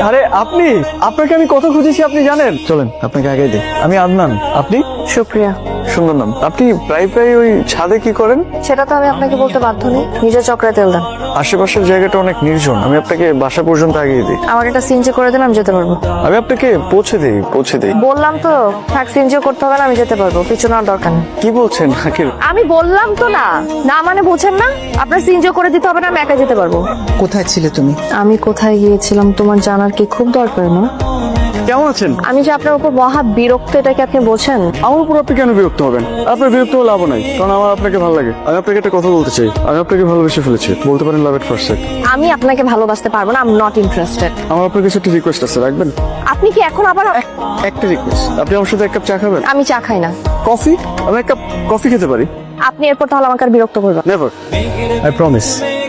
আরে আপনি, আপনাকে আমি কত খুঁজেছি আপনি জানেন? চলেন আপনাকে আগে দিই। আমি আদনান, আপনি? সুপ্রিয়া। সুন্দর নাম। আপনি প্রায় ওই ছাদে কি করেন? সেটা তো আমি আপনাকে বলতে বাধ্য নই, নিজের চক্রে তেল দেন। আশেপাশের জায়গাটা অনেক নির্জন, আমি আপনাকে বাসা পর্যন্ত আগিয়ে দিই। আমার একটা সিনজে করে দিন, আমি যেতে পারবো। আমি আপনাকে পৌঁছে দিই। বললাম তো থাক, সিনজে করতে হবে না, আমি যেতে পারবো, পিছনে আর দরকার নেই। কি বলছেন আখির? আমি বললাম তো না, না মানে বুঝেন না? আপনার সিনজে করে দিতে হবে না, আমি একা যেতে পারবো। কোথায় ছিলে তুমি? আমি কোথায় গিয়েছিলাম তোমার জানার কি খুব দরকার না? কেমন আছেন? আমি যে আপনার উপর মহা বিরক্ত, এটা কি আপনি বোঝেন? আমার উপর আপনি কেন বিরক্ত হবেন? আপনার বিরক্ত হলে লাভ নাই, কারণ আমার আপনাকে ভালো লাগে। আমি আপনাকে একটা কথা বলতে চাই, আমি আপনাকে ভালোবেসে ফেলেছি, বলতে পারেন লাভ এট ফার্স্ট সাইট। আমি আপনাকে ভালোবাসতে পারবো না, আই এম নট ইন্টারেস্টেড। আমার আপনার কাছে একটা রিকোয়েস্ট আছে, রাখবেন? আপনি কি এখন আবার? একটা রিকোয়েস্ট, আপনি আমার সাথে এক কাপ চা খাবেন? আমি চা খাই না। কফি? আমি এক কাপ কফি খেতে পারি। আপনি এরপর তাহলে আমাকে আর বিরক্ত করবেন? Never, I promise.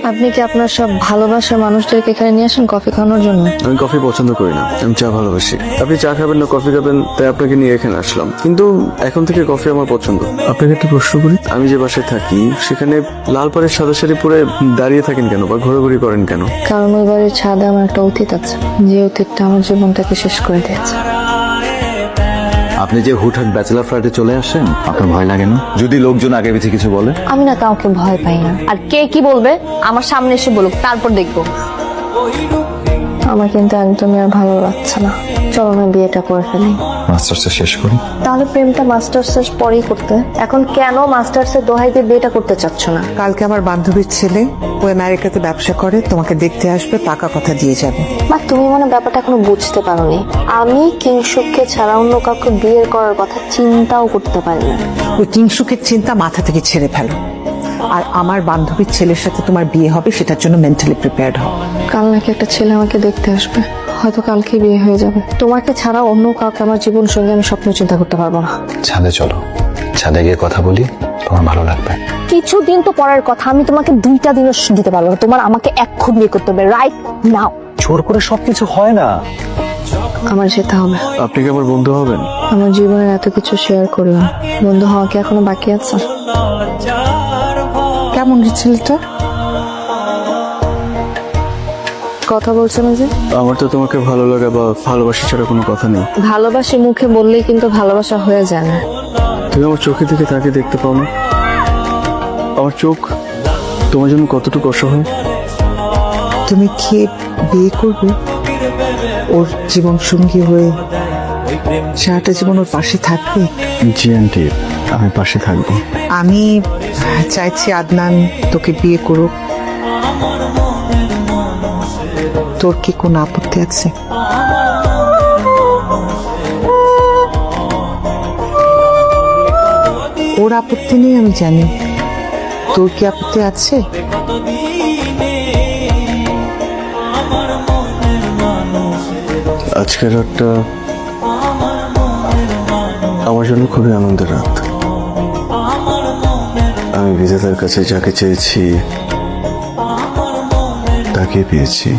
আপনি কি আপনার সব ভালোবাসার মানুষদেরকে এখানে নিয়ে আসেন কফি খাওয়ানোর জন্য? আমি কফি পছন্দ করি না, আমি চা ভালোবাসি। আপনি চা খাবেন না কফি খাবেন, তাই আপনাকে নিয়ে এখানে আসলাম। কিন্তু এখন থেকে কফি আমার পছন্দ। আপনাকে একটা প্রশ্ন করি, আমি যে বাসায় থাকি সেখানে লাল পাড়ের সাদা শাড়ি পরে দাঁড়িয়ে থাকেন কেন বা ঘোরাঘুরি করেন কেন? কারণ ওই বাড়ির ছাদে আমার একটা অতীত আছে, যে অতীতটা আমার জীবনটাকে শেষ করে দিয়েছে। আপনি যে হুটহাট ব্যাচেলার ফ্ল্যাটে চলে আসেন, আপনার ভয় লাগে না যদি লোকজন আগে পিছে কিছু বলে? আমি না কাউকে ভয় পাই না, আর কে কি বলবে আমার সামনে এসে বলুক, তারপর দেখবো। আমার কিন্তু একদমই আর ভালো লাগছে না, চলো না বিয়েটা করে ফেলি। মাস্টার্সটা শেষ করি। তাহলে প্রেমটা মাস্টার্সের পরেই করতে, এখন কেন মাস্টার্সের দোহাই দিয়ে বিয়েটা করতে চাচ্ছ না? কালকে আমার বান্ধবীর ছেলে, ও আমেরিকাতে ব্যবসা করে, তোমাকে দেখতে আসবে, পাকা কথা দিয়ে যাবে। মা তুমি মনে হয় ব্যাপারটা এখনো বুঝতে পারোনি, আমি কিংসুককে ছাড়া অন্য কাউকে বিয়ে করার কথা চিন্তাও করতে পারি না। ওই কিংসুকের চিন্তা মাথা থেকে ছেড়ে ফেলো, আর আমার বান্ধবীর ছেলের সাথে তোমার বিয়ে হবে, সেটার জন্য মেন্টালি প্রিপেয়ার্ড হও। কাল নাকি একটা ছেলে আমাকে দেখতে আসবে, হয়তো কালকে বিয়ে হয়ে যাবে। তোমাকে ছাড়া অন্য কাউকে আমার জীবন সঙ্গে আমি স্বপ্ন চিন্তা করতে পারবো না। ছাদে চলো, ছাদে গিয়ে কথা বলি, তোমার ভালো লাগবে। কিছুদিন তো পরের কথা, আমি তোমাকে 2টা দিনও দিতে পারবো না, তোমার আমাকে এক্ষুনি বিয়ে করতে হবে, রাইট নাও। জোর করে সবকিছু হয় না। আমার যেতে হবে। আপনি কি আমার বন্ধু হবেন? আমার জীবনের এত কিছু শেয়ার করলাম, বন্ধু হওয়া কি এখনো বাকি আছে? কেমন ছেলেটা? কথা বলছে না যে? আমার তো তোমাকে ভালো লাগা বা ভালোবাসা ছাড়া কোনো কথা নেই। ভালোবাসি মুখে বললেই কিন্তু ভালোবাসা হয়ে যায় না। তুমি আমার চোখে থেকে তাকে দেখতে পাও না? আমার চোখ তোমার জন্য কতটুকু অসহায়। তুমি কি বিয়ে করবে ওর জীবন সঙ্গী হয়ে? সারাটা জীবন ওর পাশে থাকবে? জি আন্টি, আমি পাশে থাকবো। আমি চাইছি আদনান তোকে বিয়ে করুক। তোর কি কোনো আপত্তি আছে? ওর আপত্তি নেই আমি জানি, তোর কি আপত্তি আছে? আজকের রাতটা আমার জন্য খুবই আনন্দের রাত। আমি বিধাতার কাছে যাকে চেয়েছি তাকে পেয়েছি।